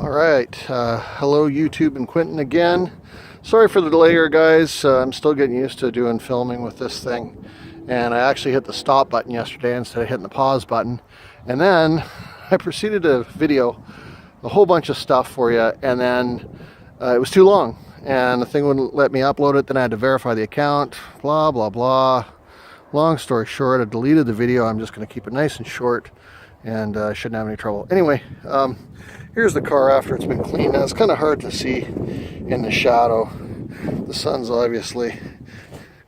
Alright, hello YouTube and Quentin again. Sorry for the delay here, guys. I'm still getting used to doing filming with this thing. And I actually hit the stop button yesterday instead of hitting the pause button. And then I proceeded to video a whole bunch of stuff for you, and then it was too long. And the thing wouldn't let me upload it, then I had to verify the account, blah, blah, blah. Long story short, I deleted the video. I'm just going to keep it nice and short, and shouldn't have any trouble. Anyway, here's the car after it's been cleaned. Now, it's kind of hard to see in the shadow. The sun's obviously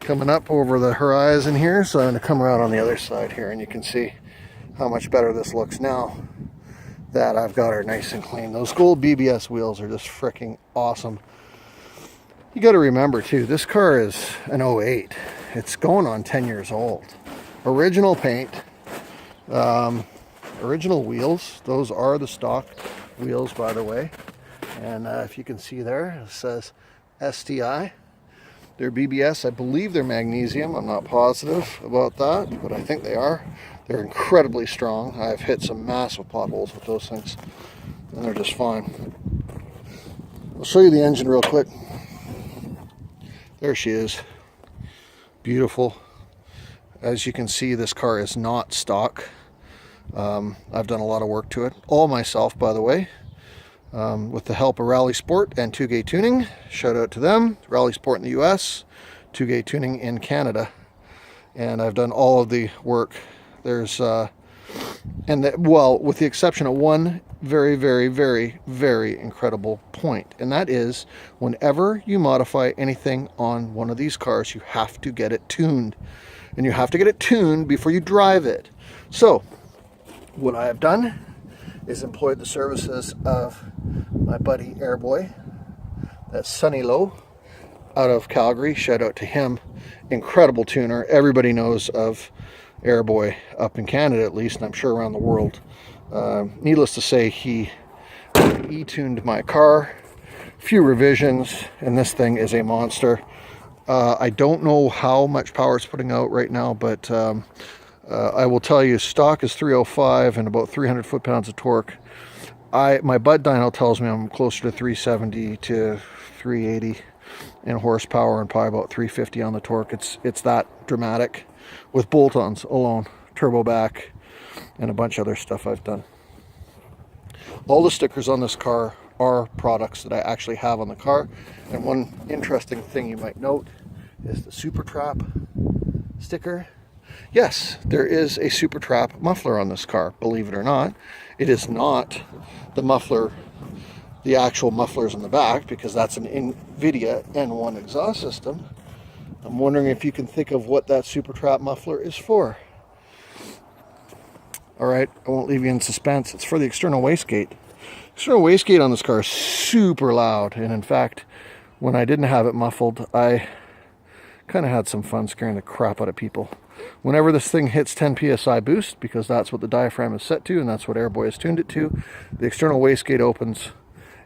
coming up over the horizon here, so I'm going to come around on the other side here, and you can see how much better this looks now that I've got her nice and clean. Those gold BBS wheels are just freaking awesome. You got to remember too, this car is an '08. It's going on 10 years old. Original paint, original wheels. Those are the stock wheels, by the way. And if you can see there, it says STI. They're BBS. I believe they're magnesium. I'm not positive about that, but I think they are. They're incredibly strong. I've hit some massive potholes with those things, and they're just fine. I'll show you the engine real quick. There she is. Beautiful. As you can see, this car is not stock. I've done a lot of work to it, all myself, by the way, with the help of Rally Sport and 2Gay Tuning. Shout out to them. Rally Sport in the US, 2Gay Tuning in Canada. And I've done all of the work. There's well, with the exception of one very, very, very, very incredible point, and that is whenever you modify anything on one of these cars, you have to get it tuned, and you have to get it tuned before you drive it. So what I have done is employed the services of my buddy Airboy, that's Sunny Low out of Calgary. Shout out to him. Incredible tuner. Everybody knows of Airboy up in Canada, at least, and I'm sure around the world. Needless to say, he e-tuned my car, few revisions, and this thing is a monster. I don't know how much power it's putting out right now, but I will tell you, stock is 305 and about 300 foot-pounds of torque. My bud dyno tells me I'm closer to 370 to 380 in horsepower and probably about 350 on the torque. It's that dramatic with bolt-ons alone, turbo back, and a bunch of other stuff I've done. All the stickers on this car are products that I actually have on the car. And one interesting thing you might note is the Super Trap sticker. Yes, there is a Super Trap muffler on this car, believe it or not. It is not the muffler, the actual mufflers in the back, because that's an NVIDIA N1 exhaust system. I'm wondering if you can think of what that Super Trap muffler is for. Alright, I won't leave you in suspense. It's for the external wastegate. External wastegate on this car is super loud, and in fact, when I didn't have it muffled, I kind of had some fun scaring the crap out of people. Whenever this thing hits 10 psi boost, because that's what the diaphragm is set to, and that's what Airboy has tuned it to, the external wastegate opens,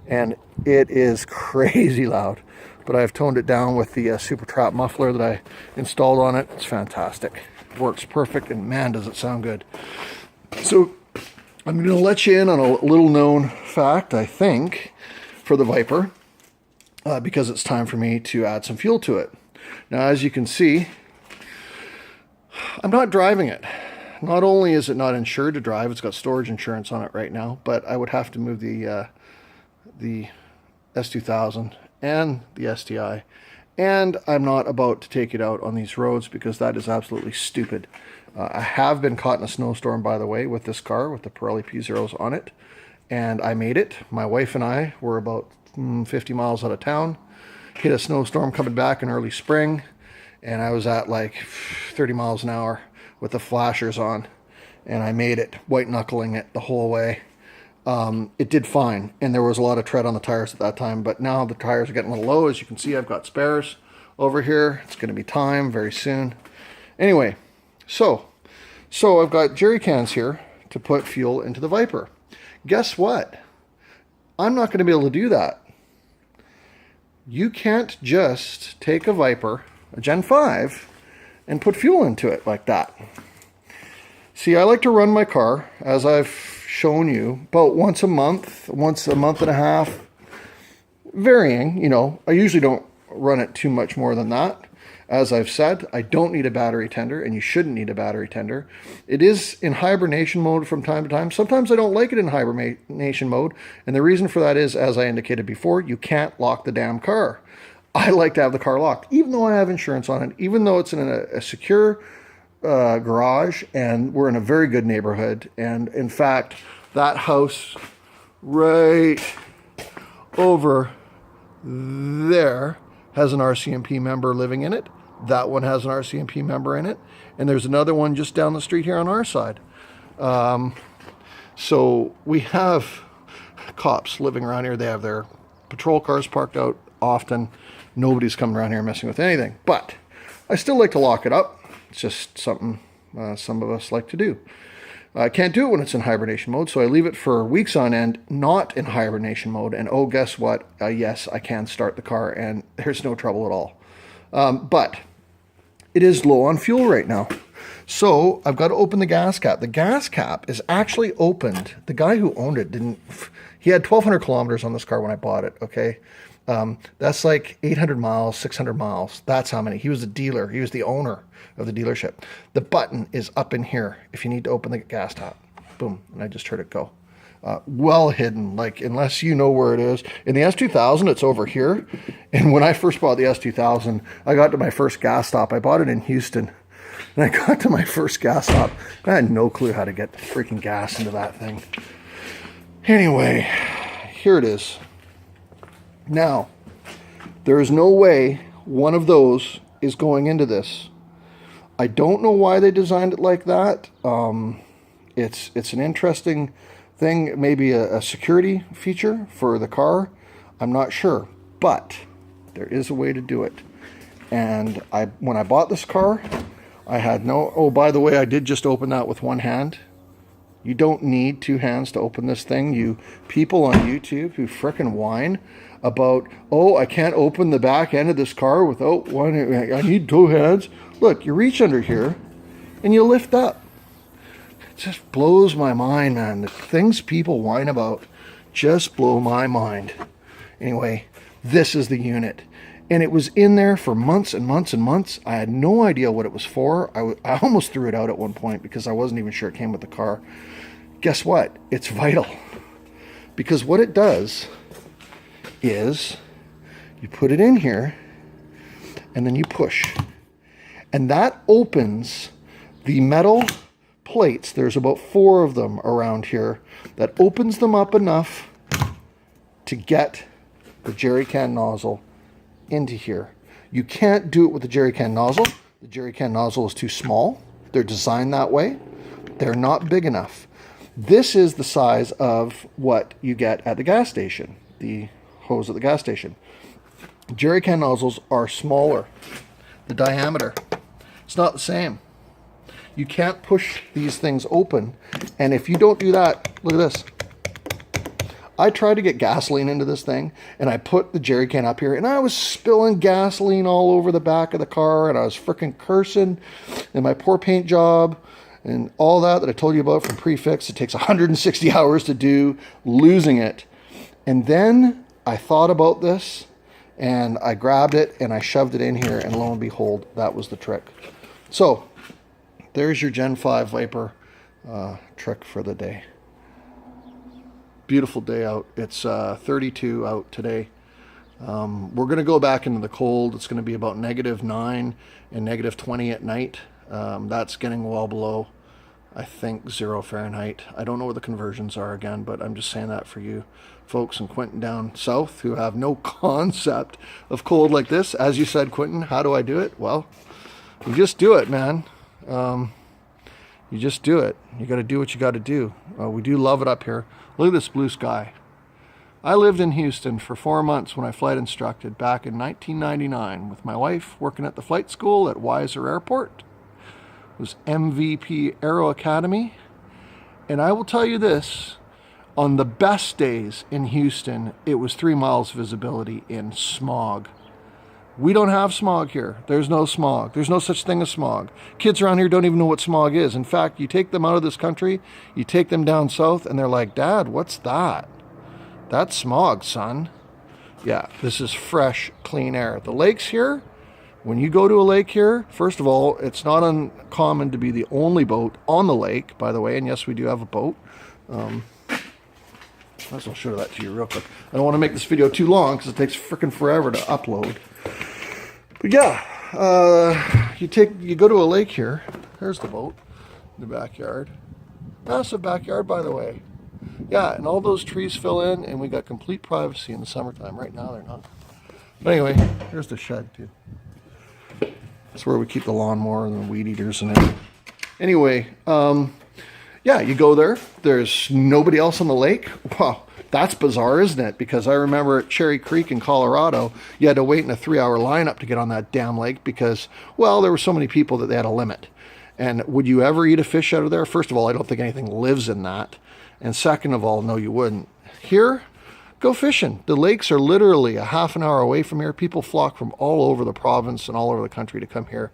and it is crazy loud. But I've toned it down with the Super Trap muffler that I installed on it. It's fantastic. It works perfect, and man, does it sound good. So I'm going to let you in on a little known fact, I think, for the Viper, because it's time for me to add some fuel to it. Now, as you can see, I'm not driving it. Not only is it not insured to drive, it's got storage insurance on it right now, but I would have to move the S2000 and the STI, and I'm not about to take it out on these roads because that is absolutely stupid. I have been caught in a snowstorm, by the way, with this car, with the Pirelli P0s on it, and I made it. My wife and I were about 50 miles out of town, hit a snowstorm coming back in early spring, and I was at like 30 miles an hour with the flashers on, and I made it, white knuckling it the whole way. It did fine, and there was a lot of tread on the tires at that time, but now the tires are getting a little low. As you can see, I've got spares over here. It's going to be time very soon. Anyway, so I've got jerry cans here to put fuel into the Viper. Guess what? I'm not going to be able to do that. You can't just take a Viper, a Gen 5, and put fuel into it like that. See, I like to run my car, as I've shown you about once a month and a half, varying. You know, I usually don't run it too much more than that. As I've said, I don't need a battery tender, and you shouldn't need a battery tender. It is in hibernation mode from time to time. Sometimes I don't like it in hibernation mode, and the reason for that is, as I indicated before, you can't lock the damn car. I like to have the car locked, even though I have insurance on it, even though it's in a secure garage, and we're in a very good neighborhood. And in fact, that house right over there has an RCMP member living in it. That one has an RCMP member in it. And there's another one just down the street here on our side. So we have cops living around here. They have their patrol cars parked out often. Nobody's coming around here messing with anything. But I still like to lock it up. It's just something some of us like to do. I can't do it when it's in hibernation mode, so I leave it for weeks on end, not in hibernation mode. And oh, guess what? Yes, I can start the car, and there's no trouble at all. But it is low on fuel right now. So I've got to open the gas cap. The gas cap is actually opened. The guy who owned it he had 1,200 kilometers on this car when I bought it, okay? That's like 800 miles, 600 miles. That's how many. He was the dealer. He was the owner of the dealership. The button is up in here if you need to open the gas top. Boom. And I just heard it go. Well hidden, like unless you know where it is. In the S2000, it's over here. And when I first bought the S2000, I got to my first gas stop. I bought it in Houston. And I got to my first gas stop. I had no clue how to get freaking gas into that thing. Anyway, here it is. Now, there is no way one of those is going into this. I don't know why they designed it like that. It's an interesting thing, maybe a security feature for the car. I'm not sure, but there is a way to do it. And when I bought this car, I had no... Oh, by the way, I did just open that with one hand. You don't need two hands to open this thing. You people on YouTube who frickin' whine about, oh, I can't open the back end of this car without one. I need two hands. Look, you reach under here and you lift up. It just blows my mind, man. The things people whine about just blow my mind. Anyway, this is the unit. And it was in there for months and months and months. I had no idea what it was for. I almost threw it out at one point because I wasn't even sure it came with the car. Guess what? It's vital. Because what it does is you put it in here and then you push. And that opens the metal plates. There's about 4 of them around here. That opens them up enough to get the jerry can nozzle into here. You can't do it with the jerry can nozzle. The jerry can nozzle is too small. They're designed that way. They're not big enough. This is the size of what you get at the gas station, the hose at the gas station. Jerry can nozzles are smaller. The diameter, it's not the same. You can't push these things open. And if you don't do that, look at this. I tried to get gasoline into this thing, and I put the jerry can up here, and I was spilling gasoline all over the back of the car, and I was freaking cursing, and my poor paint job, and all that I told you about from Prefix. It takes 160 hours to do, losing it. And then I thought about this, and I grabbed it, and I shoved it in here, and lo and behold, that was the trick. So, there's your Gen 5 Viper trick for the day. Beautiful day out. It's 32 out today. We're going to go back into the cold. It's going to be about -9 and -20 at night. That's getting well below, I think, 0 Fahrenheit. I don't know what the conversions are again, but I'm just saying that for you folks in Quinton down south who have no concept of cold like this. As you said, Quinton, how do I do it? Well, you just do it, man. You just do it. You got to do what you got to do. We do love it up here. Look at this blue sky. I lived in Houston for 4 months when I flight instructed back in 1999 with my wife working at the flight school at Weiser Airport. It was MVP Aero Academy. And I will tell you this, on the best days in Houston, it was 3 miles visibility in smog. We don't have smog here. There's no smog. There's no such thing as smog. Kids around here don't even know what smog is. In fact, you take them out of this country, you take them down south, and they're like, Dad, what's that? That's smog, son. Yeah, this is fresh, clean air. The lakes here, when you go to a lake here, first of all, it's not uncommon to be the only boat on the lake, by the way, and yes, we do have a boat. I'll show that to you real quick. I don't want to make this video too long because it takes freaking forever to upload. But yeah, you go to a lake here. There's the boat in the backyard. Massive backyard, by the way. Yeah, and all those trees fill in, and we got complete privacy in the summertime. Right now, they're not. But anyway, here's the shed too. That's where we keep the lawnmower and the weed eaters and everything. Anyway, yeah, you go there. There's nobody else on the lake. Wow, that's bizarre, isn't it? Because I remember at Cherry Creek in Colorado, you had to wait in a 3-hour lineup to get on that damn lake because, well, there were so many people that they had a limit. And would you ever eat a fish out of there? First of all, I don't think anything lives in that. And second of all, no, you wouldn't. Here, go fishing. The lakes are literally a half an hour away from here. People flock from all over the province and all over the country to come here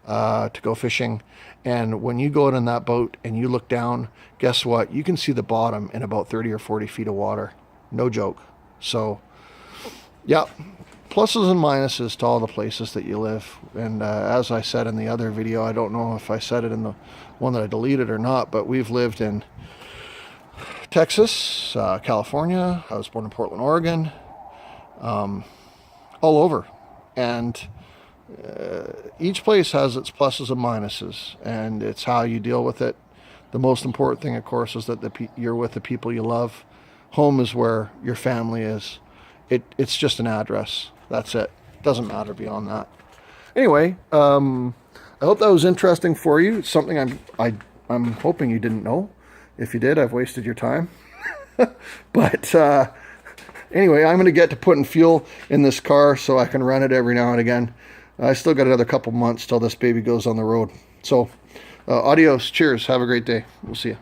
to go fishing. And when you go out in that boat and you look down, guess what? You can see the bottom in about 30 or 40 feet of water. No joke. So, yeah, pluses and minuses to all the places that you live. And as I said in the other video, I don't know if I said it in the one that I deleted or not, but we've lived in Texas, California. I was born in Portland, Oregon, all over. And each place has its pluses and minuses, and it's how you deal with it. The most important thing, of course, is that you're with the people you love. Home is where your family is. It's just an address. That's it. Doesn't matter beyond that. Anyway, I hope that was interesting for you. It's something I'm hoping you didn't know. If you did, I've wasted your time. But anyway, I'm going to get to putting fuel in this car so I can run it every now and again. I still got another couple months till this baby goes on the road. So, adios. Cheers. Have a great day. We'll see you.